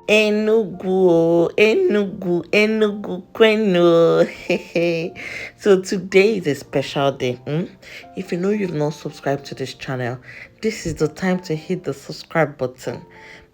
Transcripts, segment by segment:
Enugu, Enugu, Enugu, Kwenu. So today is a special day. If you know you've not subscribed to this channel, this is the time to hit the subscribe button.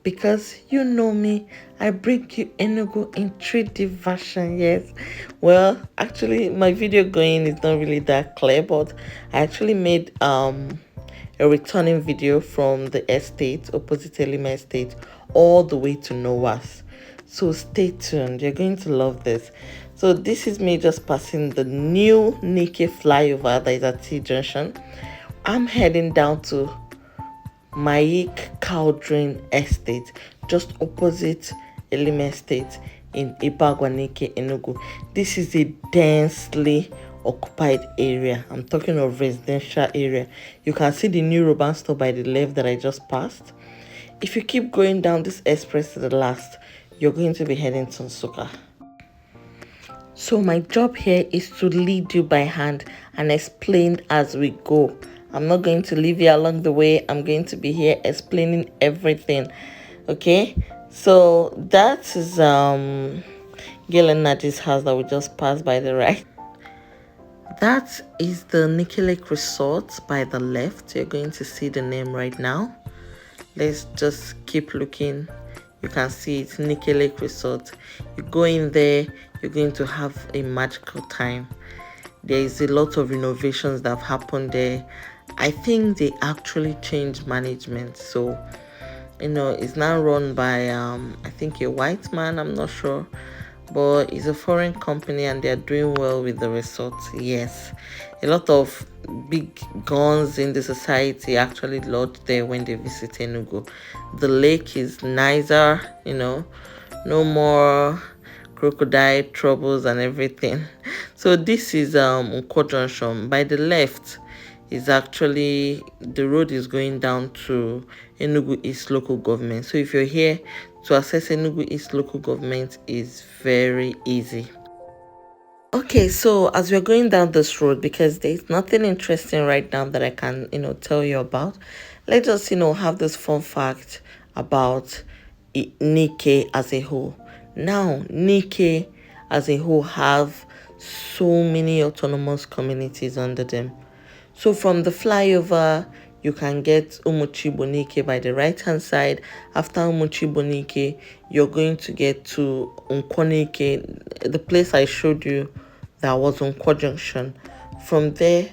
Because you know me, I bring you Enugu in 3D version, yes. Well, actually, my video going is not really that clear, but I actually made a returning video from the estate, opposite ELIM estate, all the way to Nowas. So stay tuned, you're going to love this. So this is me just passing the new Nike flyover that is at T junction. I'm heading down to MAIC KAUDRAIN estate, just opposite ELIM estate in Ibagwanike, Enugu. This is a densely occupied area. I'm talking of residential area. You can see the new Roban store by the left that I just passed. If you keep going down this express to the last, you're going to be heading to Nsukka. So my job here is to lead you by hand and explain as we go. I'm not going to leave you along the way. I'm going to be here explaining everything. Okay, so that is Gail and Nadi's house that we just passed by the right. That is the Nike Lake Resort by the left. You're going to see the name right now. Let's just keep looking. You can see it's Nike Lake Resort. You go in there, you're going to have a magical time. There is a lot of renovations that have happened there. I think they actually changed management, so it's now run by I think a white man, I'm not sure, but it's a foreign company and they're doing well with the resort. Yes, a lot of big guns in the society actually lodge there when they visit Enugu. The lake is nicer, no more crocodile troubles and everything. So this is Nko Junction. By the left is actually the road is going down to Enugu East local government. So if you're here, to access Enugu East local government is very easy. Okay, so as we're going down this road, because there's nothing interesting right now that I can tell you about, let's just have this fun fact about Nike as a whole. Now Nike as a whole have so many autonomous communities under them. So from the flyover, you can get Umuchi-Bonike by the right hand side. After Umuchi-Bonike, you're going to get to Nkonike, the place I showed you that was Nko Junction. From there,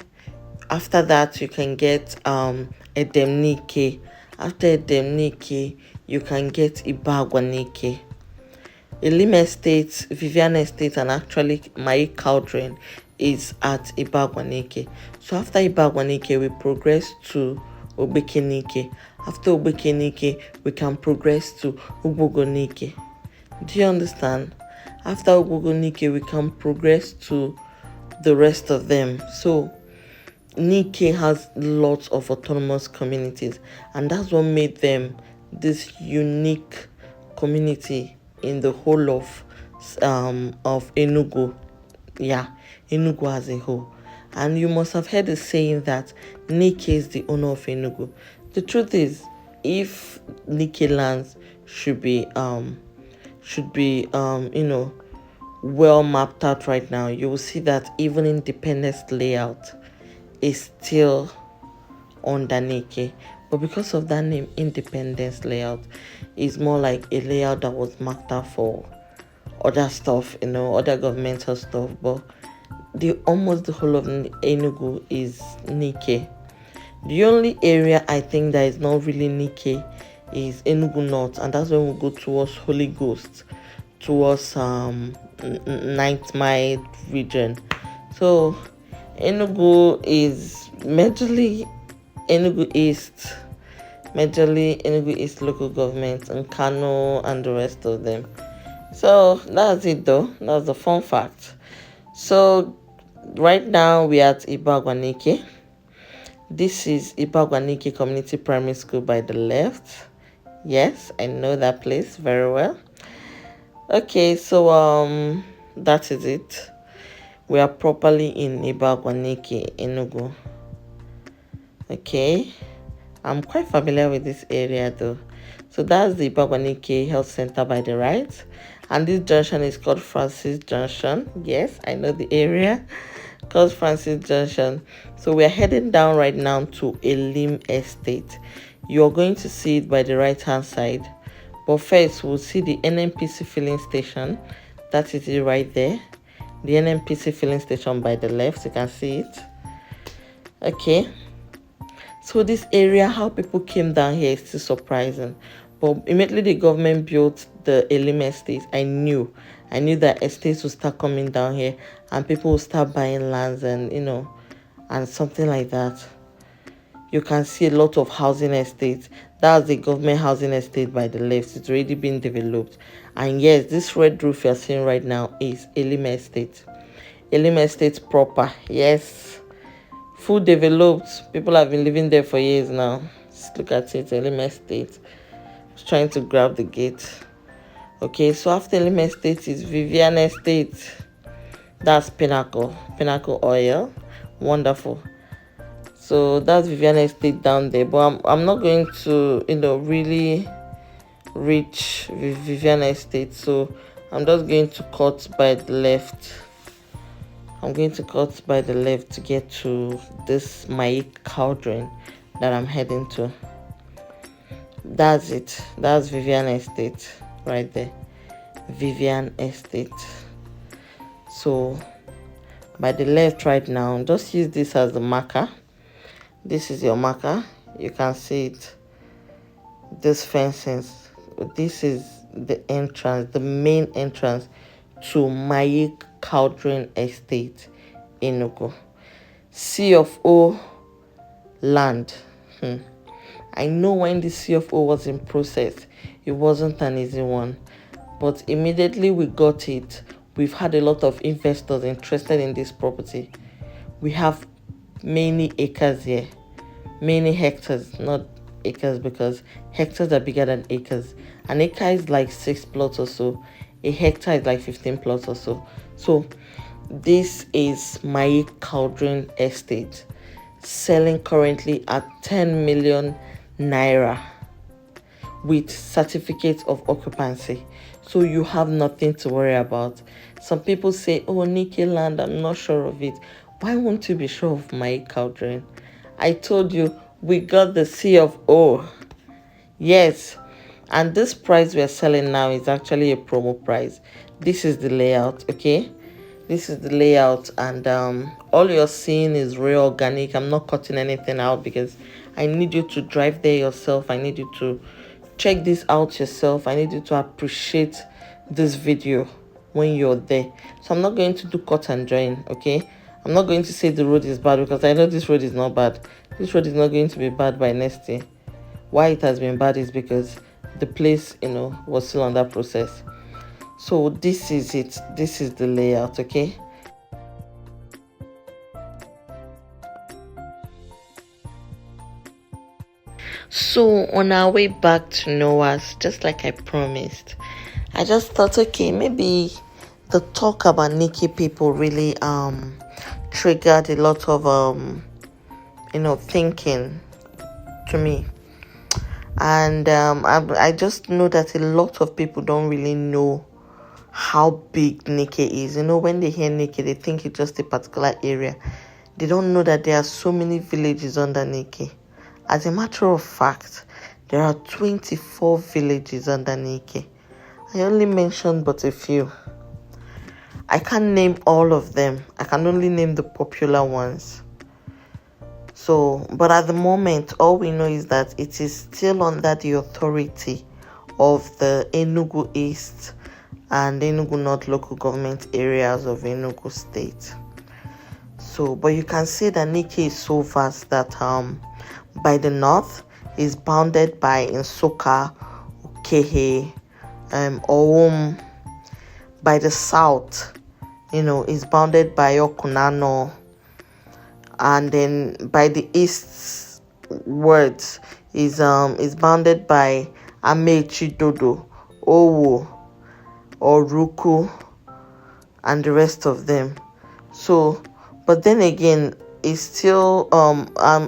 after that, you can get Edemnike. After Edemnike, you can get Ibagwanike. ELIM Estate, Vivian Estate, and actually MAIC KAUDRAIN is at Ibagwanike. So after Ibagwanike, we progress to Obekenike. After Obekenike, we can progress to Ubogonike. Do you understand? After Ubogonike, we can progress to the rest of them. So Nike has lots of autonomous communities, and that's what made them this unique community in the whole of Enugu. Yeah, Enugu as a whole. And you must have heard the saying that Nike is the owner of Enugu. The truth is, if Nike lands should be well mapped out right now, you will see that even Independence layout is still under Nike. But because of that name, Independence layout is more like a layout that was marked out for other stuff, other governmental stuff. But almost the whole of Enugu is Nike. The only area I think that is not really Nike is Enugu North, and that's when we go towards Holy Ghost, towards Ninth Mile region. So Enugu is majorly Enugu East local government, and Kano and the rest of them. So that's it though. That's the fun fact. So right now we are at Ibagwanike. This is Ibagwanike Community Primary School by the left. Yes, I know that place very well. Okay, so that is it. We are properly in Ibagwanike, Enugu. Okay, I'm quite familiar with this area though. So that's the Abakpa Health Center by the right. And this junction is called Francis Junction. Yes, I know the area. Called Francis Junction. So we're heading down right now to ELIM Estate. You're going to see it by the right hand side. But first, we'll see the NNPC filling station. That is it right there. The NNPC filling station by the left. You can see it. Okay. So this area, how people came down here is still surprising. But immediately the government built the ELIM estate, I knew that estates would start coming down here and people will start buying lands and, and something like that. You can see a lot of housing estates. That's the government housing estate by the left. It's already been developed. And yes, this red roof you're seeing right now is ELIM estate. ELIM estate proper. Yes. Full developed. People have been living there for years now. Just look at it. ELIM estate. Just trying to grab the gate. Okay, so after ELIM estate is Vivian estate. That's Pinnacle Oil. Wonderful. So that's Vivian estate down there. But I'm not going to, really reach Vivian estate. So I'm just going to cut by the left. I'm going to cut by the left to get to this MAIC KAUDRAIN that I'm heading to. That's it. That's Vivian estate right there. Vivian estate. So by the left right now, just use this as the marker. This is your marker. You can see it. This fences. This is the entrance, the main entrance to MAIC KAUDRAIN estate, Enugu. C of O land. I know when the C of O was in process, it wasn't an easy one. But immediately we got it, we've had a lot of investors interested in this property. We have many acres here. Many hectares, not acres, because hectares are bigger than acres. An acre is like 6 plots or so. A hectare is like 15 plots or so. So this is MAIC KAUDRAIN estate, selling currently at 10 million Naira with certificate of occupancy. So you have nothing to worry about. Some people say, oh, Nikki land, I'm not sure of it. Why won't you be sure of MAIC KAUDRAIN? I told you, we got the C of O. Yes. And this price we're selling now is actually a promo price. This is the layout, okay? This is the layout, and all you're seeing is real organic. I'm not cutting anything out because I need you to drive there yourself. I need you to check this out yourself. I need you to appreciate this video when you're there. So I'm not going to do cut and join, okay? I'm not going to say the road is bad because I know this road is not bad. This road is not going to be bad by next year. Why it has been bad is because the place, was still under process. So this is it. This is the layout, okay? So on our way back to Nowas, just like I promised, I just thought, okay, maybe the talk about Nikki people really triggered a lot of thinking to me. And I just know that a lot of people don't really know how big Nikki is. When they hear Nikki, they think it's just a particular area. They don't know that there are so many villages under Nikki. As a matter of fact, there are 24 villages under Nikki. I only mentioned but a few. I can't name all of them. I can only name the popular ones. So, but at the moment, all we know is that it is still under the authority of the Enugu East and Enugu North local government areas of Enugu State. So, but you can see that Nikki is so vast that by the north is bounded by Nsukka, Ukehe, Owum. By the south, is bounded by Okunano. And then by the eastwards is bounded by Amechidodo, Owo, Oruku, and the rest of them. So, but then again, it's still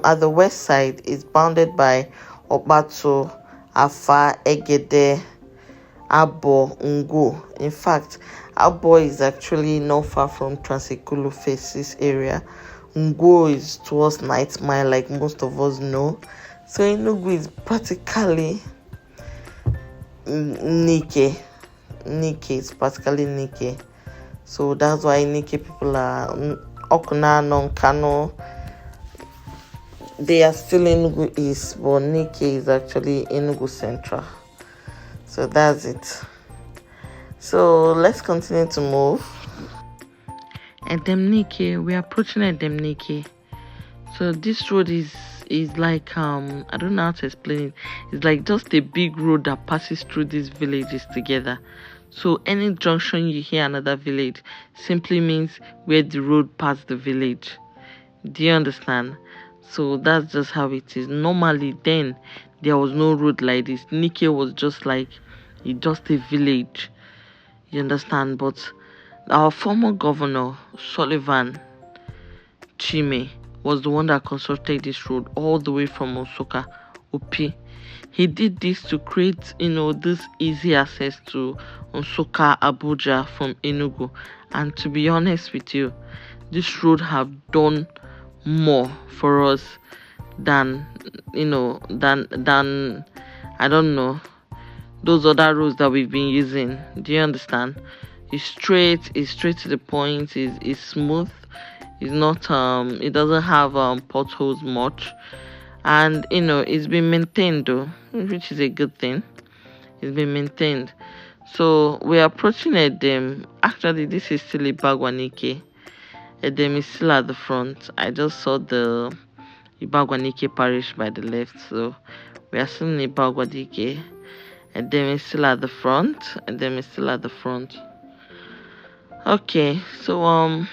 at the west side is bounded by Obato Afa, Egede, Abo, Ungu. In fact, Abo is actually not far from Transekulu Faces area. Ungu is towards Night Mile, like most of us know. So Enugu is practically Nike. Nike is practically Nike. So that's why Nike people are Okuna, Nonkano. They are still Enugu East, but Nike is actually Enugu Central. So that's it. So let's continue to move. Edemnike, we are approaching Edemnike. So this road is like I don't know how to explain it. It's like just a big road that passes through these villages together. So any junction you hear another village simply means where the road passed the village. Do you understand? So that's just how it is. Normally then there was no road like this. Nike was just like just a village. You understand? But our former governor, Sullivan Chime, was the one that constructed this road all the way from Osoka, Opi. He did this to create, this easy access to Osoka, Abuja from Enugu. And to be honest with you, this road have done more for us than I don't know, those other roads that we've been using. Do you understand? It's straight to the point, it's smooth, it's not it doesn't have potholes much, and it's been maintained though, which is a good thing. It's been maintained. So we're approaching Edem. Actually, this is still Ibagwanike. Edem is still at the front. I just saw the Ibagwanike parish by the left, so we are still in Ibagwanike. Edem is still at the front. Edem is still at the front. Okay, so I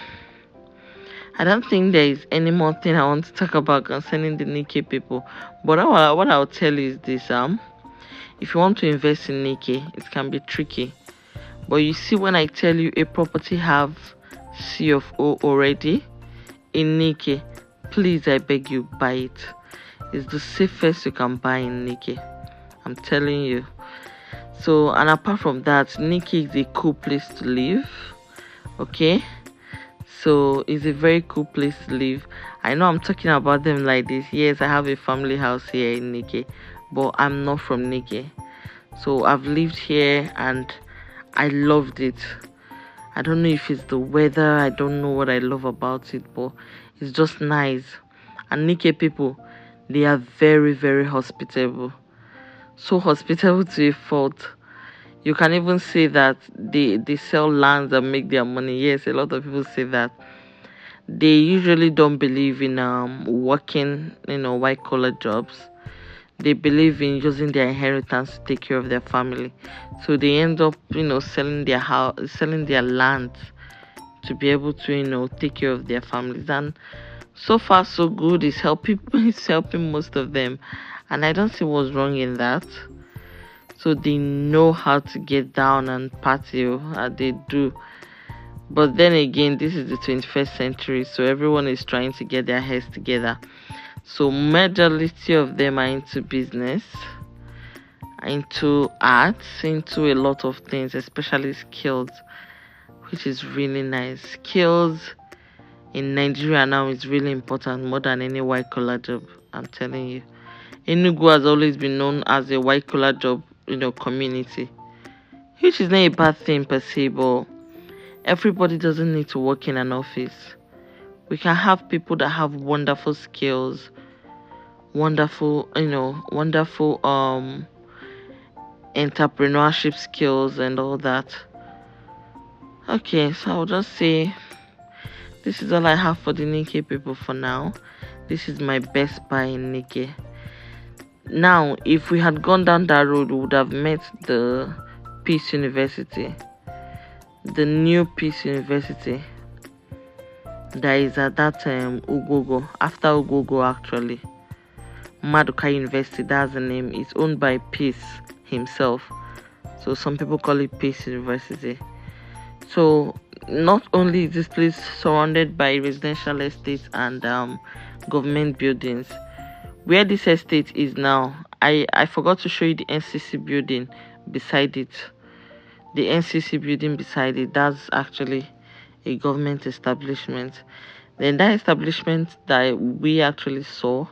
don't think there is any more thing I want to talk about concerning the Nike people. But what I'll tell you is this: if you want to invest in Nike, it can be tricky. But you see, when I tell you a property have C of O already in Nike, please, I beg you, buy it. It's the safest you can buy in Nike. I'm telling you. So, and apart from that, Nike is a cool place to live. Okay, so it's a very cool place to live. I know I'm talking about them like this. Yes, I have a family house here in Nike, but I'm not from Nike. So I've lived here and I loved it. I don't know if it's the weather, I don't know what I love about it, but it's just nice. And Nike people, they are very, very hospitable. So hospitable to a fault. You can even say that they sell lands and make their money. Yes, a lot of people say that. They usually don't believe in working, white collar jobs. They believe in using their inheritance to take care of their family. So they end up, selling their house, selling their land to be able to, take care of their families. And so far so good. It's helping most of them. And I don't see what's wrong in that. So they know how to get down and party, they do. But then again, this is the 21st century, so everyone is trying to get their heads together. So majority of them are into business, into arts, into a lot of things, especially skills, which is really nice. Skills in Nigeria now is really important, more than any white collar job, I'm telling you. Enugu has always been known as a white collar job community, which is not a bad thing per se, but everybody doesn't need to work in an office. We can have people that have wonderful skills, wonderful entrepreneurship skills and all that. Okay, so I'll just say this is all I have for the Nike people for now. This is my best buy in Nike. Now, if we had gone down that road, we would have met the Peace University, the new Peace University that is at that Ugogo, after Ugogo actually. Maduka University, that's the name. It's owned by Peace himself. So some people call it Peace University. So not only is this place surrounded by residential estates and government buildings, where this estate is now, I forgot to show you the NCC building beside it. The NCC building beside it, that's actually a government establishment. Then that establishment that we actually saw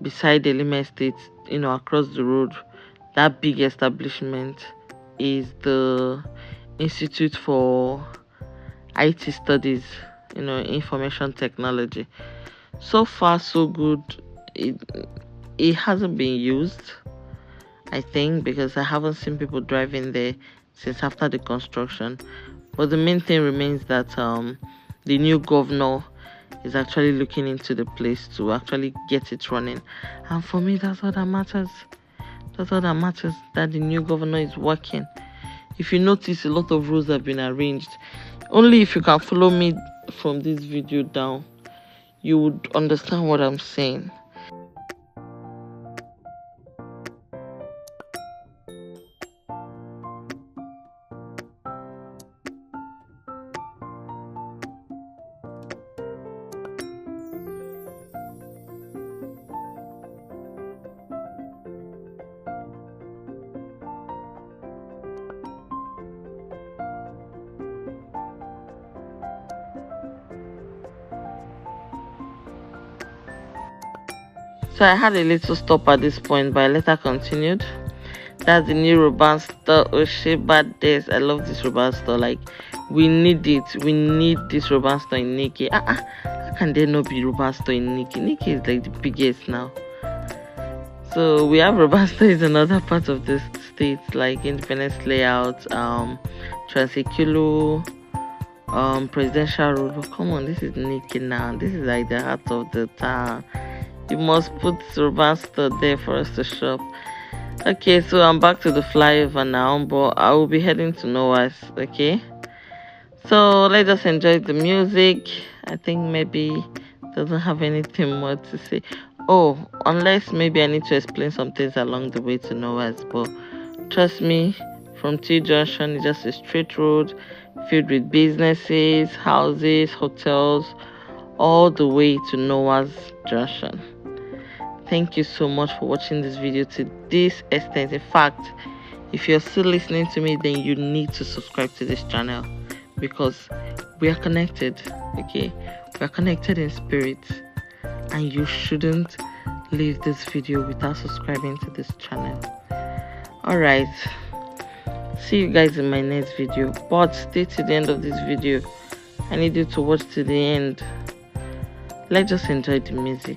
beside the ELIM estate, across the road, that big establishment is the Institute for IT Studies, information technology. So far so good. It hasn't been used, I think, because I haven't seen people driving there since after the construction. But the main thing remains that the new governor is actually looking into the place to actually get it running. And for me, that's all that matters. That's all that matters, that the new governor is working. If you notice, a lot of rules have been arranged. Only if you can follow me from this video down, you would understand what I'm saying. So I had a little stop at this point, but I later continued. That's the new Roban store. Oh shit, bad days. I love this Roban store. Like, we need it. We need this Roban store in Nikki. How can there not be Roban store in Nikki? Nikki is like the biggest now. So we have Roban stores in other parts of the state, like Independence Layout, Transikulu, Presidential Road. Oh, come on, this is Nikki now. This is like the heart of the town. You must put Roban store there for us to shop. Okay, so I'm back to the flyover now, but I will be heading to Nowas. Okay, so let's just enjoy the music. I think maybe doesn't have anything more to say. Oh, unless maybe I need to explain some things along the way to Nowas. But trust me, from T Junction, it's just a straight road filled with businesses, houses, hotels, all the way to Nowas Junction. Thank you so much for watching this video to this extent. In fact, if you're still listening to me, then you need to subscribe to this channel, because we are connected. Okay, we are connected in spirit, and you shouldn't leave this video without subscribing to this channel. All right, see you guys in my next video, but stay to the end of this video. I need you to watch to the end. Let's just enjoy the music.